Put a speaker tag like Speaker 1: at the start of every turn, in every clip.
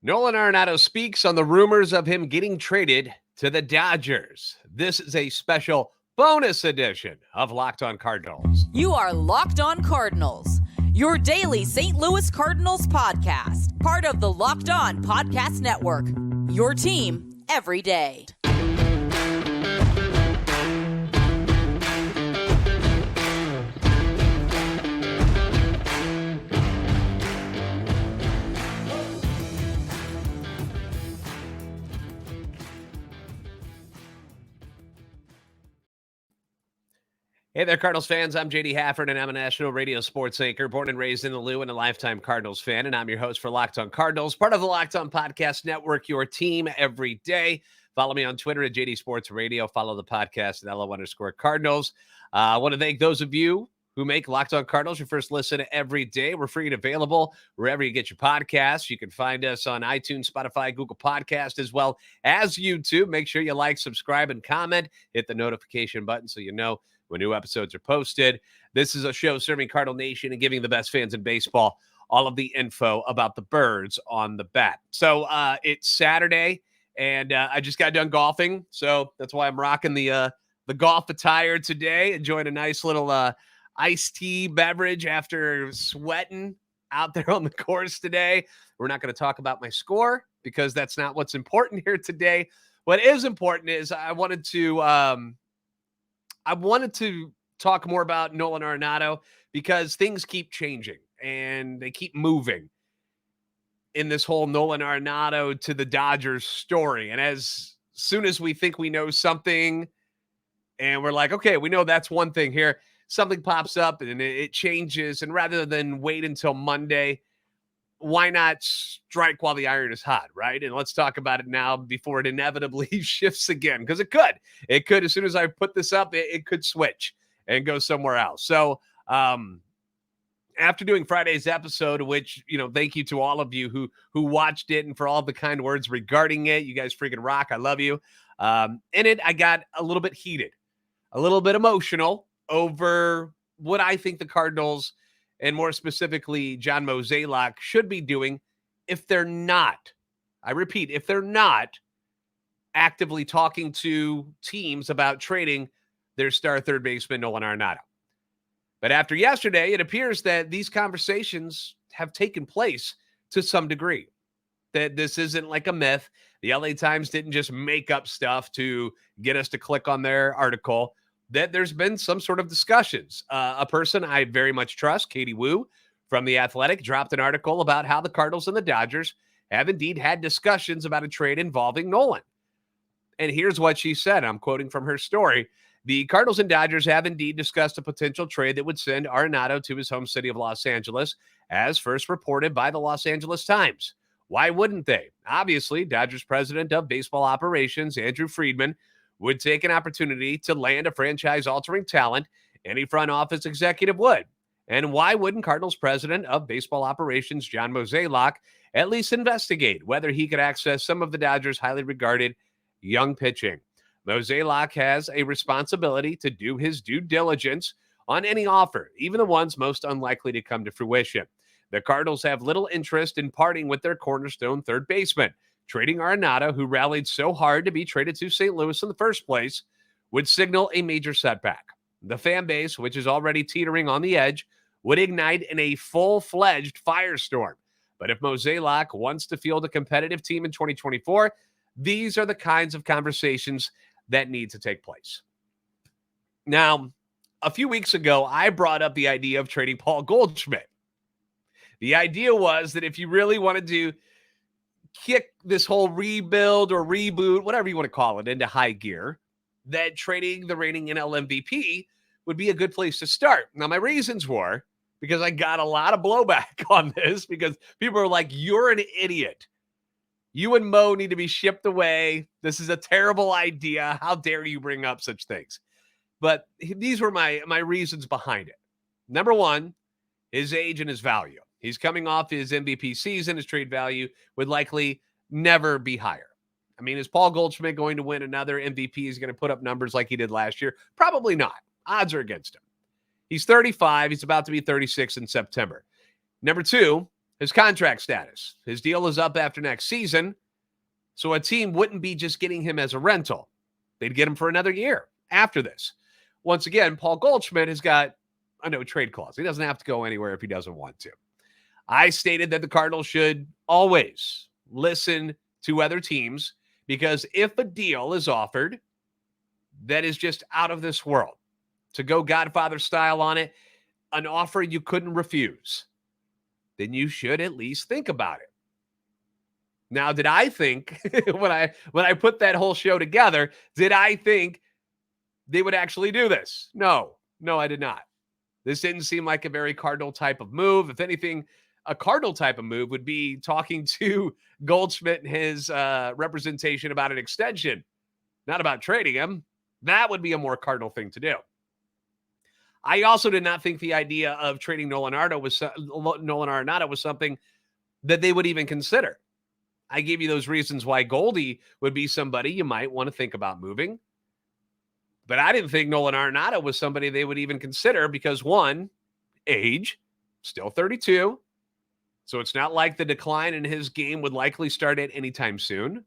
Speaker 1: Nolan Arenado speaks on the rumors of him getting traded to the Dodgers. This is a special bonus edition of Locked On Cardinals.
Speaker 2: You are Locked On Cardinals, your daily St. Louis Cardinals podcast, part of the Locked On Podcast Network, your team every day.
Speaker 1: Hey there, Cardinals fans. I'm JD Hafford, and I'm a national radio sports anchor, born and raised in the Lou and a lifetime Cardinals fan. And I'm your host for Locked On Cardinals, part of the Locked On Podcast Network, your team every day. Follow me on Twitter at JD Sports Radio. Follow the podcast at LO_Cardinals. I want to thank those of you who make Locked On Cardinals your first listen every day. We're free and available wherever you get your podcasts. You can find us on iTunes, Spotify, Google Podcast, as well as YouTube. Make sure you like, subscribe, and comment. Hit the notification button so you know when new episodes are posted. This is a show serving Cardinal Nation and giving the best fans in baseball all of the info about the birds on the bat. So it's Saturday, and I just got done golfing, so that's why I'm rocking the golf attire today. Enjoying a nice little iced tea beverage after sweating out there on the course today. We're not going to talk about my score because that's not what's important here today. What is important is I wanted to talk more about Nolan Arenado because things keep changing and they keep moving in this whole Nolan Arenado to the Dodgers story. And as soon as we think we know something and we're like, okay, we know that's one thing here, something pops up and it changes. And rather than wait until Monday, why not strike while the iron is hot, right? And let's talk about it now before it inevitably shifts again, because it could. It could, as soon as I put this up, it could switch and go somewhere else. So after doing Friday's episode, which, thank you to all of you who watched it and for all the kind words regarding it. You guys freaking rock. I love you. In it, I got a little bit heated, a little bit emotional over what I think the Cardinals, and more specifically, John Mozeliak, should be doing if they're not, I repeat, if they're not actively talking to teams about trading their star third baseman, Nolan Arenado. But after yesterday, it appears that these conversations have taken place to some degree, that this isn't like a myth. The LA Times didn't just make up stuff to get us to click on their article, that there's been some sort of discussions. A person I very much trust, Katie Wu from The Athletic, dropped an article about how the Cardinals and the Dodgers have indeed had discussions about a trade involving Nolan. And here's what she said. I'm quoting from her story. The Cardinals and Dodgers have indeed discussed a potential trade that would send Arenado to his home city of Los Angeles, as first reported by the Los Angeles Times. Why wouldn't they? Obviously, Dodgers president of baseball operations, Andrew Friedman, would take an opportunity to land a franchise-altering talent. Any front office executive would. And why wouldn't Cardinals president of baseball operations, John Mozeliak, at least investigate whether he could access some of the Dodgers' highly regarded young pitching? Mozeliak has a responsibility to do his due diligence on any offer, even the ones most unlikely to come to fruition. The Cardinals have little interest in parting with their cornerstone third baseman. Trading Arenado, who rallied so hard to be traded to St. Louis in the first place, would signal a major setback. The fan base, which is already teetering on the edge, would ignite in a full-fledged firestorm. But if Mozeliak wants to field a competitive team in 2024, these are the kinds of conversations that need to take place. Now, a few weeks ago, I brought up the idea of trading Paul Goldschmidt. The idea was that if you really wanted to kick this whole rebuild or reboot, whatever you want to call it, into high gear, that trading the reigning NL MVP would be a good place to start. Now, my reasons were because I got a lot of blowback on this because people are like, you're an idiot. You and Mo need to be shipped away. This is a terrible idea. How dare you bring up such things? But these were my reasons behind it. Number one, his age and his value. He's coming off his MVP season. His trade value would likely never be higher. I mean, is Paul Goldschmidt going to win another MVP? He's going to put up numbers like he did last year? Probably not. Odds are against him. He's 35. He's about to be 36 in September. Number two, His contract status. His deal is up after next season, so a team wouldn't be just getting him as a rental. They'd get him for another year after this. Once again, Paul Goldschmidt has got a no-trade clause. He doesn't have to go anywhere if he doesn't want to. I stated that the Cardinals should always listen to other teams because if a deal is offered that is just out of this world, to go Godfather style on it, an offer you couldn't refuse, then you should at least think about it. Now, did I think when I put that whole show together, did I think they would actually do this? No, I did not. This didn't seem like a very Cardinal type of move. If anything, a Cardinal type of move would be talking to Goldschmidt and his representation about an extension, not about trading him. That would be a more Cardinal thing to do. I also did not think the idea of trading Nolan Arenado was something that they would even consider. I gave you those reasons why Goldie would be somebody you might want to think about moving. But I didn't think Nolan Arenado was somebody they would even consider because, one, age, still 32. So it's not like the decline in his game would likely start at any time soon.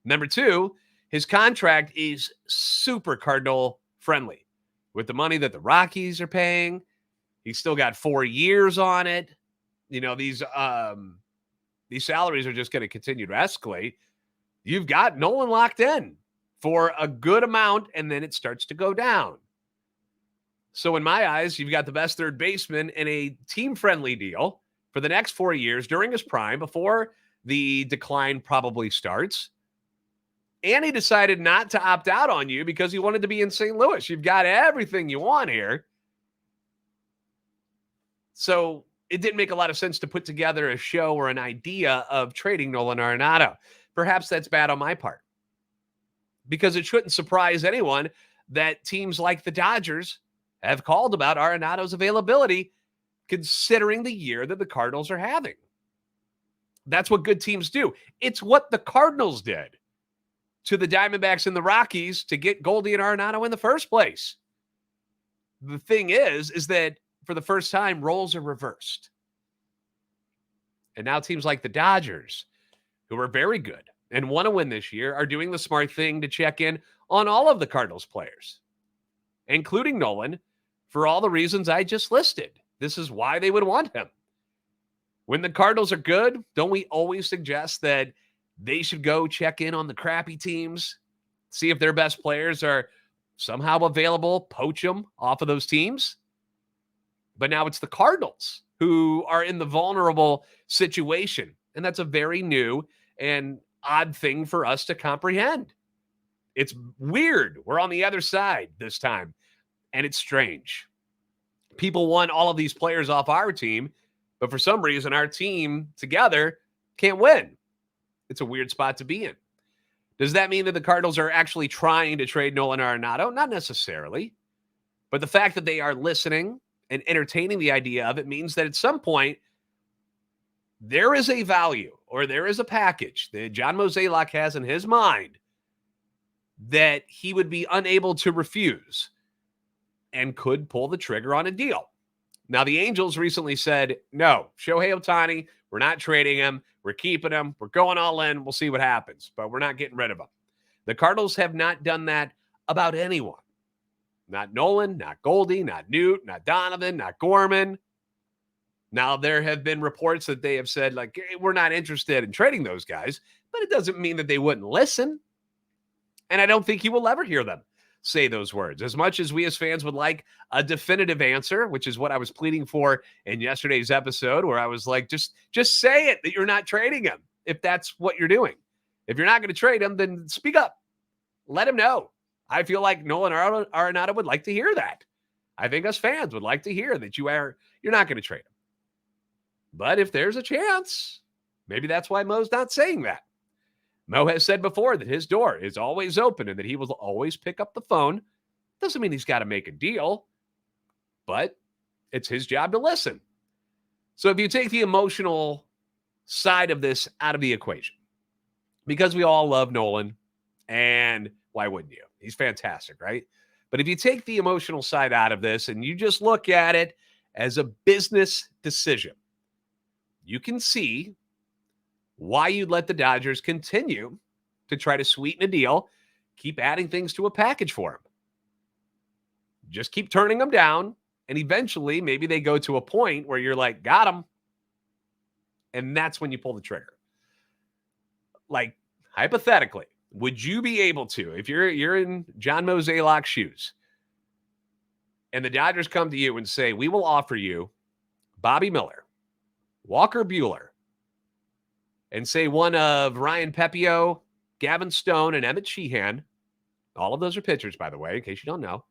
Speaker 1: Number two, his contract is super Cardinal friendly. With the money that the Rockies are paying, he's still got 4 years on it. You know, these salaries are just going to continue to escalate. You've got Nolan locked in for a good amount, and then it starts to go down. So in my eyes, you've got the best third baseman in a team-friendly deal for the next 4 years during his prime before the decline probably starts. And he decided not to opt out on you because he wanted to be in St. Louis. You've got everything you want here. So it didn't make a lot of sense to put together a show or an idea of trading Nolan Arenado. Perhaps that's bad on my part. Because it shouldn't surprise anyone that teams like the Dodgers have called about Arenado's availability considering the year that the Cardinals are having. That's what good teams do. It's what the Cardinals did to the Diamondbacks and the Rockies to get Goldie and Arenado in the first place. The thing is that for the first time, roles are reversed. And now teams like the Dodgers, who are very good and want to win this year, are doing the smart thing to check in on all of the Cardinals players, including Nolan, for all the reasons I just listed. This is why they would want him. When the Cardinals are good, don't we always suggest that they should go check in on the crappy teams, see if their best players are somehow available, poach them off of those teams? But now it's the Cardinals who are in the vulnerable situation. And that's a very new and odd thing for us to comprehend. It's weird. We're on the other side this time, and it's strange. People want all of these players off our team, but for some reason, our team together can't win. It's a weird spot to be in. Does that mean that the Cardinals are actually trying to trade Nolan Arenado? Not necessarily. But the fact that they are listening and entertaining the idea of it means that at some point, there is a value or there is a package that John Mozeliak has in his mind that he would be unable to refuse and could pull the trigger on a deal. Now, the Angels recently said, no, Shohei Ohtani, we're not trading him. We're keeping him. We're going all in. We'll see what happens, but we're not getting rid of him. The Cardinals have not done that about anyone. Not Nolan, not Goldie, not Newt, not Donovan, not Gorman. Now, there have been reports that they have said, like, we're not interested in trading those guys, but it doesn't mean that they wouldn't listen. And I don't think you will ever hear them say those words. As much as we as fans would like a definitive answer, which is what I was pleading for in yesterday's episode, where I was like, just say it that you're not trading him if that's what you're doing. If you're not going to trade him, then speak up. Let him know. I feel like Nolan Arenado would like to hear that. I think us fans would like to hear that you're not going to trade him. But if there's a chance, maybe that's why Mo's not saying that. Mo has said before that his door is always open and that he will always pick up the phone. Doesn't mean he's got to make a deal, but it's his job to listen. So if you take the emotional side of this out of the equation, because we all love Nolan, and why wouldn't you? He's fantastic, right? But if you take the emotional side out of this and you just look at it as a business decision, you can see why you'd let the Dodgers continue to try to sweeten a deal, keep adding things to a package for him. Just keep turning them down, and eventually maybe they go to a point where you're like, got him. And that's when you pull the trigger. Like, hypothetically, would you be able to, if you're in John Mozeliak's shoes, and the Dodgers come to you and say, we will offer you Bobby Miller, Walker Buehler, and say one of Ryan Pepio, Gavin Stone, and Emmett Sheehan, all of those are pitchers, by the way, in case you don't know,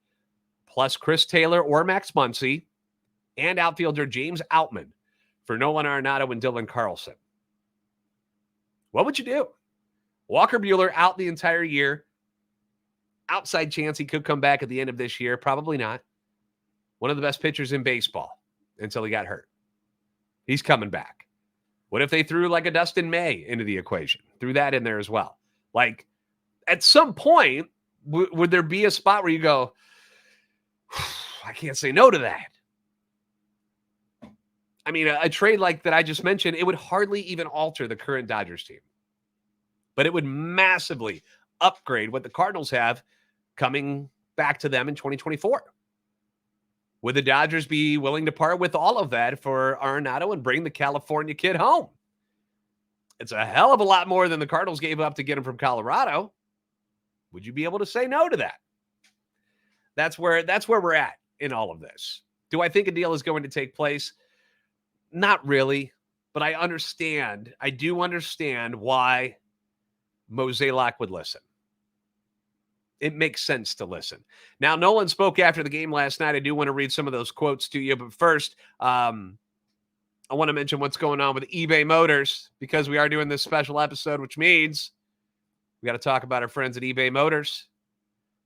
Speaker 1: plus Chris Taylor or Max Muncy, and outfielder James Outman for Nolan Arenado and Dylan Carlson. What would you do? Walker Buehler out the entire year. Outside chance he could come back at the end of this year. Probably not. One of the best pitchers in baseball until he got hurt. He's coming back. What if they threw like a Dustin May into the equation? Threw that in there as well. Like, at some point, would there be a spot where you go, I can't say no to that? I mean, a trade like that I just mentioned, it would hardly even alter the current Dodgers team. But it would massively upgrade what the Cardinals have coming back to them in 2024. Would the Dodgers be willing to part with all of that for Arenado and bring the California kid home? It's a hell of a lot more than the Cardinals gave up to get him from Colorado. Would you be able to say no to that? That's where we're at in all of this. Do I think a deal is going to take place? Not really, but I do understand why Mozeliak would listen. It makes sense to listen. Now, Nolan spoke after the game last night. I do want to read some of those quotes to you, but first, I want to mention what's going on with eBay Motors, because we are doing this special episode, which means we got to talk about our friends at eBay Motors.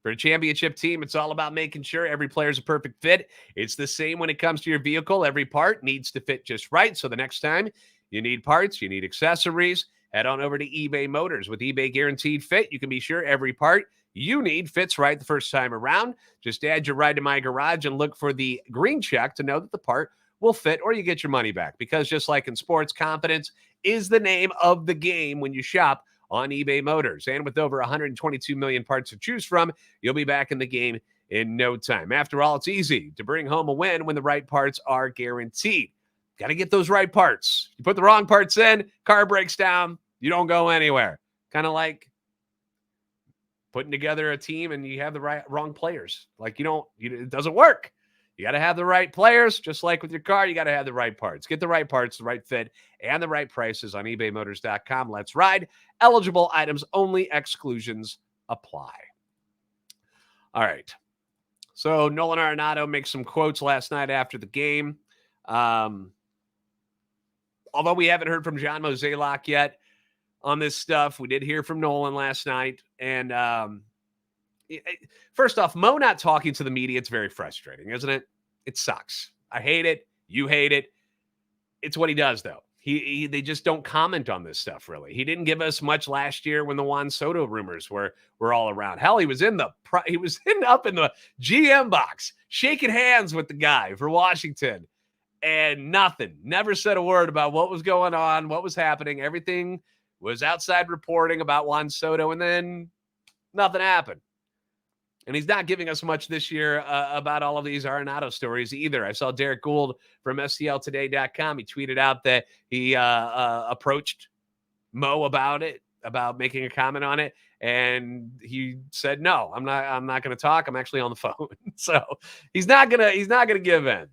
Speaker 1: For a championship team, it's all about making sure every player is a perfect fit. It's the same when it comes to your vehicle. Every part needs to fit just right. So the next time you need parts, you need accessories, head on over to eBay Motors. With eBay Guaranteed Fit, you can be sure every part you need fits right the first time around. Just add your ride to my garage and look for the green check to know that the part will fit, or you get your money back. Because just like in sports, confidence is the name of the game when you shop on eBay Motors. And with over 122 million parts to choose from, you'll be back in the game in no time. After all, it's easy to bring home a win when the right parts are guaranteed. Got to get those right parts. You put the wrong parts in, car breaks down, you don't go anywhere. Kind of like putting together a team and you have the wrong players. Like it doesn't work. You got to have the right players. Just like with your car, you got to have the right parts. Get the right parts, the right fit, and the right prices on ebaymotors.com. Let's ride. Eligible items only. Exclusions apply. All right. So Nolan Arenado makes some quotes last night after the game. Although we haven't heard from John Mozeliak yet on this stuff, we did hear from Nolan last night. And first off, Mo not talking to the media, it's very frustrating, isn't it? It sucks. I hate it. You hate it. It's what he does, though. They just don't comment on this stuff, really. He didn't give us much last year when the Juan Soto rumors were all around. Hell, he was up in the GM box, shaking hands with the guy for Washington, and nothing. Never said a word about what was going on, what was happening. Everything was outside reporting about Juan Soto, and then nothing happened. And he's not giving us much this year about all of these Arenado stories either. I saw Derek Gould from STLtoday.com. He tweeted out that he approached Mo about making a comment on it. And he said, no, I'm not going to talk. I'm actually on the phone. So he's not going to give in.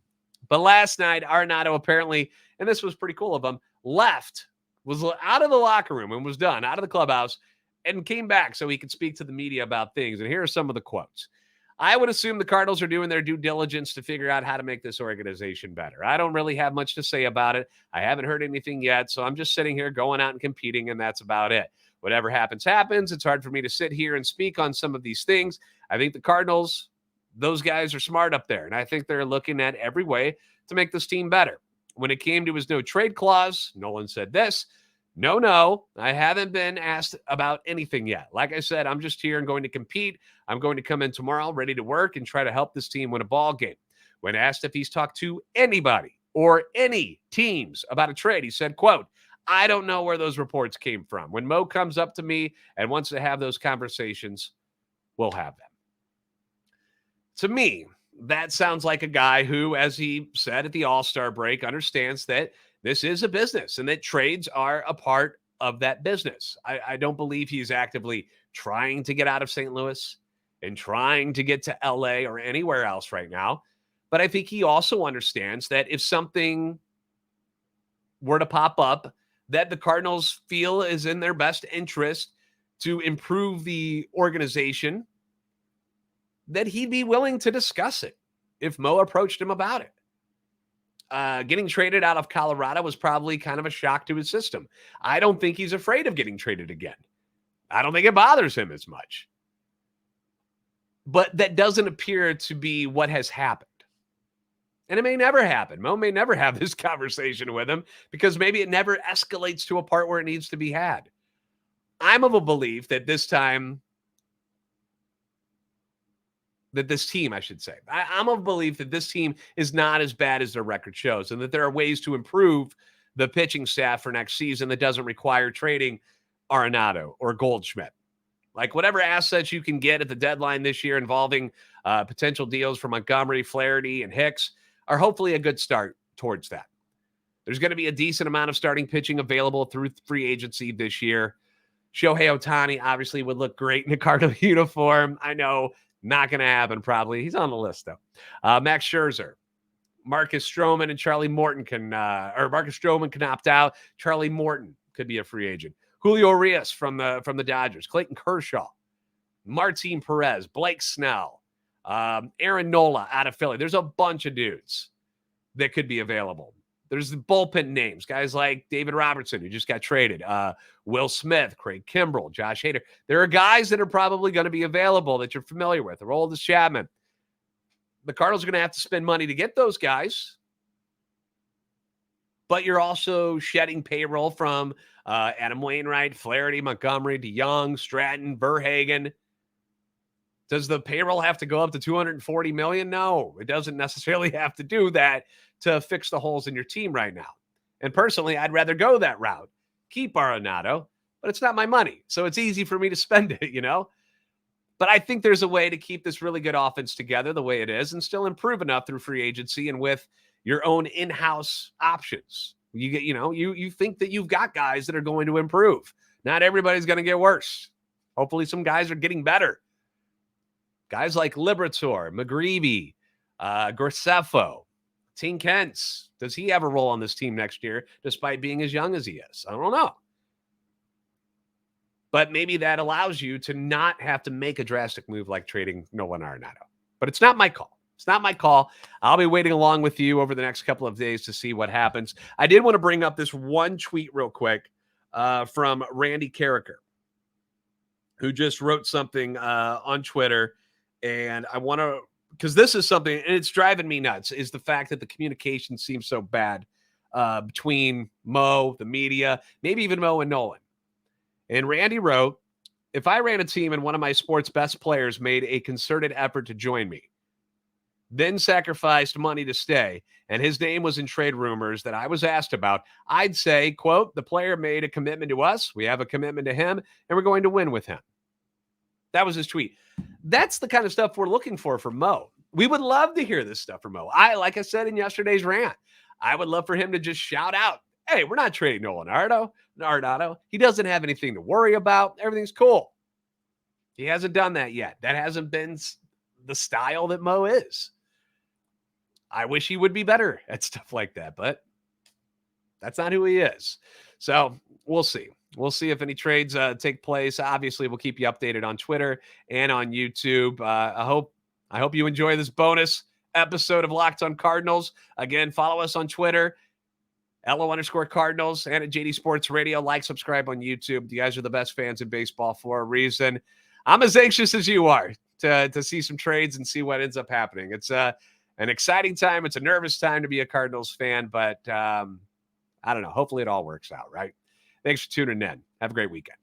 Speaker 1: But last night, Arenado apparently, and this was pretty cool of him, was out of the locker room and was done, out of the clubhouse, and came back so he could speak to the media about things. And here are some of the quotes. I would assume the Cardinals are doing their due diligence to figure out how to make this organization better. I don't really have much to say about it. I haven't heard anything yet, so I'm just sitting here going out and competing, and that's about it. Whatever happens, happens. It's hard for me to sit here and speak on some of these things. I think the Cardinals, those guys are smart up there, and I think they're looking at every way to make this team better. When it came to his no trade clause, Nolan said this: No, I haven't been asked about anything yet. Like I said, I'm just here and going to compete. I'm going to come in tomorrow ready to work and try to help this team win a ball game. When asked if he's talked to anybody or any teams about a trade. He said, quote, I don't know where those reports came from. When Mo comes up to me and wants to have those conversations, we'll have them. To me, that sounds like a guy who, as he said at the All-Star break, understands that this is a business and that trades are a part of that business. I don't believe he's actively trying to get out of St. Louis and trying to get to LA or anywhere else right now. But I think he also understands that if something were to pop up that the Cardinals feel is in their best interest to improve the organization, that he'd be willing to discuss it if Mo approached him about it. Getting traded out of Colorado was probably kind of a shock to his system. I don't think he's afraid of getting traded again. I don't think it bothers him as much. But that doesn't appear to be what has happened. And it may never happen. Mo may never have this conversation with him because maybe it never escalates to a part where it needs to be had. I'm of a belief that this time, that this team, I should say, I'm of a belief that this team is not as bad as their record shows and that there are ways to improve the pitching staff for next season that doesn't require trading Arenado or Goldschmidt. Like whatever assets you can get at the deadline this year involving potential deals for Montgomery, Flaherty, and Hicks are hopefully a good start towards that. There's going to be a decent amount of starting pitching available through free agency this year. Shohei Ohtani obviously would look great in a Cardinal uniform. I know, not going to happen probably. He's on the list though. Max Scherzer, Marcus Stroman, and Charlie Morton Marcus Stroman can opt out. Charlie Morton could be a free agent. Julio Urias from the Dodgers, Clayton Kershaw, Martin Perez, Blake Snell, Aaron Nola out of Philly. There's a bunch of dudes that could be available. There's the bullpen names, guys like David Robertson, who just got traded, Will Smith, Craig Kimbrell, Josh Hader. There are guys that are probably going to be available that you're familiar with. Aroldis Chapman. The Cardinals are going to have to spend money to get those guys, but you're also shedding payroll from Adam Wainwright, Flaherty, Montgomery, DeYoung, Stratton, Verhagen. Does the payroll have to go up to $240 million? No, it doesn't necessarily have to do that to fix the holes in your team right now. And personally, I'd rather go that route. Keep Arenado, but it's not my money. So it's easy for me to spend it, you know? But I think there's a way to keep this really good offense together the way it is and still improve enough through free agency and with your own in-house options. You get, you think that you've got guys that are going to improve. Not everybody's going to get worse. Hopefully some guys are getting better. Guys like Liberatore, McGreevy, Graceffo, Tink Kentz. Does he have a role on this team next year, despite being as young as he is? I don't know. But maybe that allows you to not have to make a drastic move like trading Nolan Arenado. But it's not my call. It's not my call. I'll be waiting along with you over the next couple of days to see what happens. I did want to bring up this one tweet real quick from Randy Carricker, who just wrote something on Twitter. And I want to, because this is something, and it's driving me nuts, is the fact that the communication seems so bad between Mo, the media, maybe even Mo and Nolan. And Randy wrote, if I ran a team and one of my sport's best players made a concerted effort to join me, then sacrificed money to stay, and his name was in trade rumors that I was asked about, I'd say, quote, the player made a commitment to us, we have a commitment to him, and we're going to win with him. That was his tweet. That's the kind of stuff we're looking for Mo. We would love to hear this stuff from Mo. Like I said in yesterday's rant, I would love for him to just shout out, hey, we're not trading Nolan Arenado. He doesn't have anything to worry about. Everything's cool. He hasn't done that yet. That hasn't been the style that Mo is. I wish he would be better at stuff like that, but that's not who he is. So we'll see. We'll see if any trades take place. Obviously, we'll keep you updated on Twitter and on YouTube. I hope you enjoy this bonus episode of Locked on Cardinals. Again, follow us on Twitter, LO_Cardinals, and at JD Sports Radio. Like, subscribe on YouTube. You guys are the best fans in baseball for a reason. I'm as anxious as you are to see some trades and see what ends up happening. It's an exciting time. It's a nervous time to be a Cardinals fan, but I don't know. Hopefully it all works out, right? Thanks for tuning in. Have a great weekend.